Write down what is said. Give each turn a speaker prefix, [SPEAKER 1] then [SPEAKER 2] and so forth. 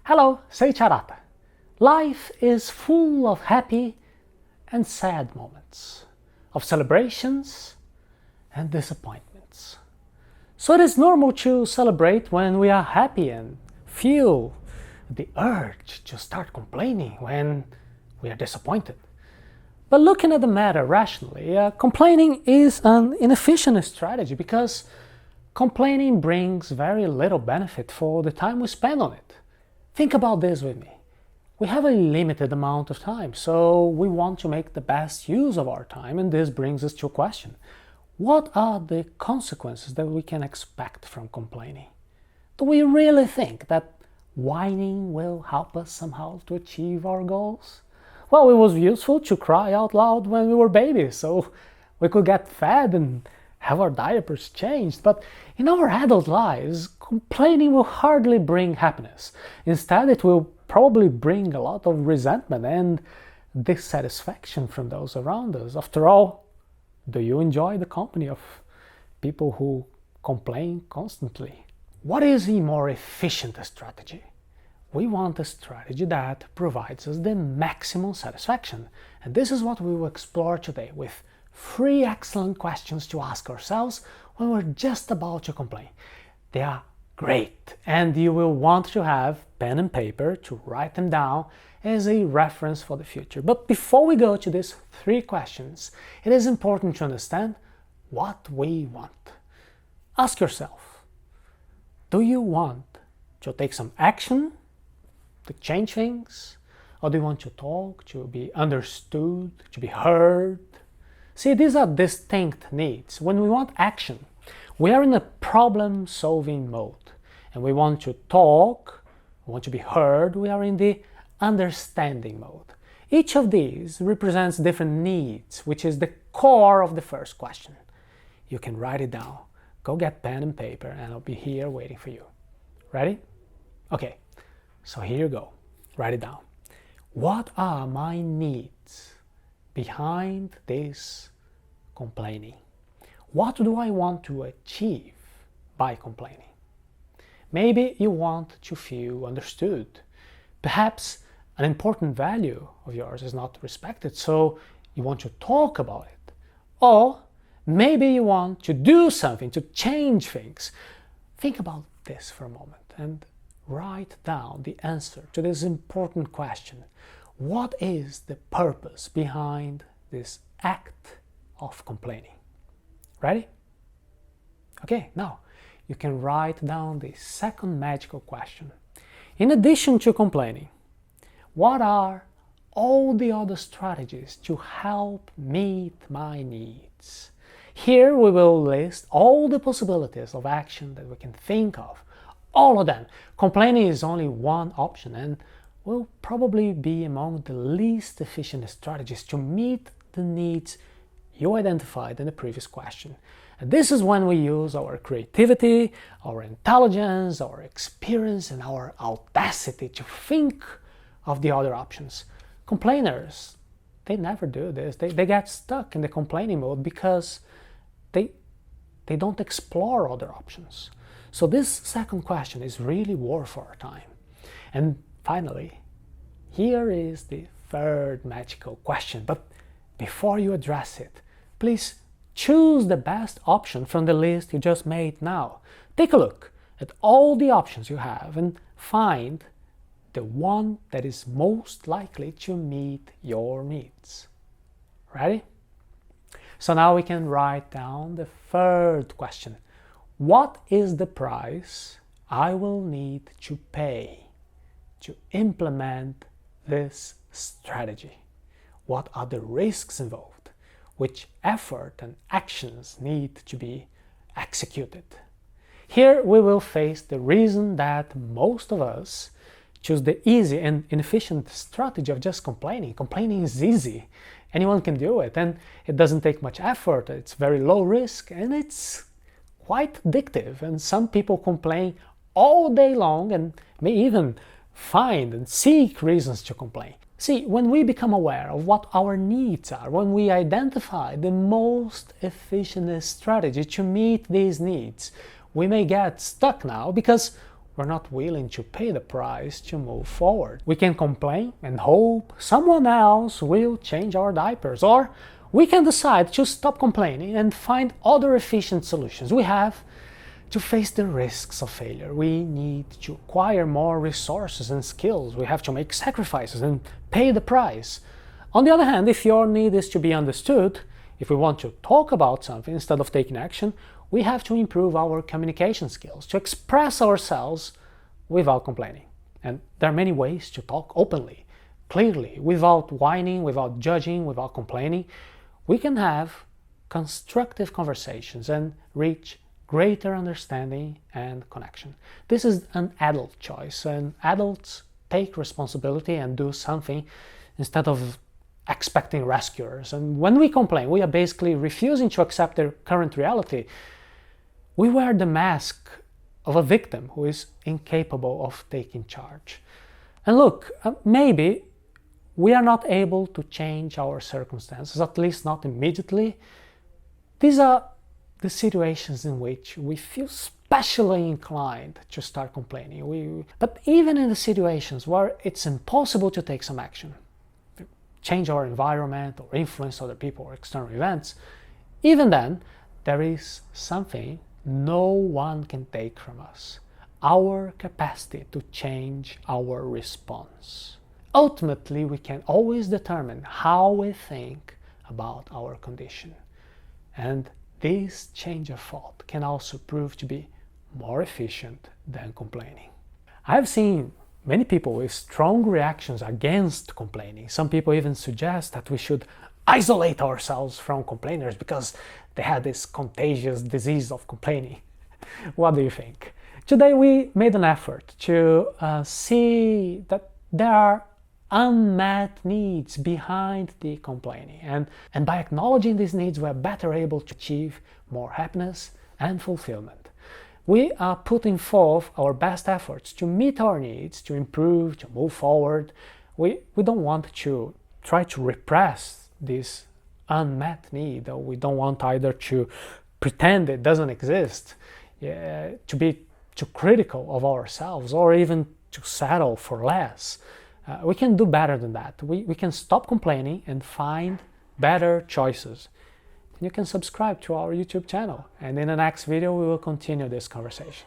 [SPEAKER 1] Hello, Seiiti Arata. Life is full of happy and sad moments, of celebrations and disappointments. So it is normal to celebrate when we are happy and feel the urge to start complaining when we are disappointed. But looking at the matter rationally, complaining is an inefficient strategy because complaining brings very little benefit for the time we spend on it. Think about this with me. We have a limited amount of time, so we want to make the best use of our time, and this brings us to a question. What are the consequences that we can expect from complaining? Do we really think that whining will help us somehow to achieve our goals? Well, it was useful to cry out loud when we were babies, so we could get fed and have our diapers changed, but in our adult lives, complaining will hardly bring happiness. Instead, it will probably bring a lot of resentment and dissatisfaction from those around us. After all, do you enjoy the company of people who complain constantly? What is a more efficient strategy? We want a strategy that provides us the maximum satisfaction. And this is what we will explore today with 3 excellent questions to ask ourselves when we're just about to complain. They are great, and you will want to have pen and paper to write them down as a reference for the future. But before we go to these 3 questions, it is important to understand what we want. Ask yourself, do you want to take some action to change things? Or do you want to talk, to be understood, to be heard? See, these are distinct needs. When we want action, we are in a problem-solving mode. And we want to talk, we want to be heard, we are in the understanding mode. Each of these represents different needs, which is the core of the first question. You can write it down. Go get pen and paper, and I'll be here waiting for you. Ready? Okay, so here you go. Write it down. What are my needs behind this complaining? What do I want to achieve by complaining? Maybe you want to feel understood. Perhaps an important value of yours is not respected, so you want to talk about it. Or maybe you want to do something to change things. Think about this for a moment and write down the answer to this important question. What is the purpose behind this act of complaining? Ready? Okay, now you can write down the second magical question. In addition to complaining, what are all the other strategies to help meet my needs? Here we will list all the possibilities of action that we can think of. All of them. Complaining is only one option and will probably be among the least efficient strategies to meet the needs you identified in the previous question. And this is when we use our creativity, our intelligence, our experience, and our audacity to think of the other options. Complainers, they never do this. They get stuck in the complaining mode because they don't explore other options. So this second question is really worth our time. And finally, here is the third magical question. But before you address it, please choose the best option from the list you just made now. Take a look at all the options you have and find the one that is most likely to meet your needs. Ready? So now we can write down the third question. What is the price I will need to pay to implement this strategy? What are the risks involved? Which effort and actions need to be executed? Here we will face the reason that most of us choose the easy and inefficient strategy of just complaining. Complaining is easy. Anyone can do it, and it doesn't take much effort. It's very low risk, and it's quite addictive. And some people complain all day long and may even find and seek reasons to complain. See, when we become aware of what our needs are, when we identify the most efficient strategy to meet these needs, we may get stuck now because we're not willing to pay the price to move forward. We can complain and hope someone else will change our diapers, or we can decide to stop complaining and find other efficient solutions. We have to face the risks of failure. We need to acquire more resources and skills. We have to make sacrifices and pay the price. On the other hand, if your need is to be understood, if we want to talk about something instead of taking action, we have to improve our communication skills, to express ourselves without complaining. And there are many ways to talk openly, clearly, without whining, without judging, without complaining. We can have constructive conversations and reach greater understanding and connection. This is an adult choice, and adults take responsibility and do something instead of expecting rescuers. And when we complain, we are basically refusing to accept their current reality. We wear the mask of a victim who is incapable of taking charge. And look, maybe we are not able to change our circumstances, at least not immediately. These are the situations in which we feel especially inclined to start complaining. But even in the situations where it's impossible to take some action, change our environment or influence other people or external events, even then, there is something no one can take from us: our capacity to change our response. Ultimately, we can always determine how we think about our condition. And this change of thought can also prove to be more efficient than complaining. I've seen many people with strong reactions against complaining. Some people even suggest that we should isolate ourselves from complainers because they had this contagious disease of complaining. What do you think? Today we made an effort to see that there are unmet needs behind the complaining. And by acknowledging these needs, we're better able to achieve more happiness and fulfillment. We are putting forth our best efforts to meet our needs, to improve, to move forward. We don't want to try to repress this unmet need, or we don't want either to pretend it doesn't exist, to be too critical of ourselves, or even to settle for less. We can do better than that. We can stop complaining and find better choices. You can subscribe to our YouTube channel, and in the next video we will continue this conversation.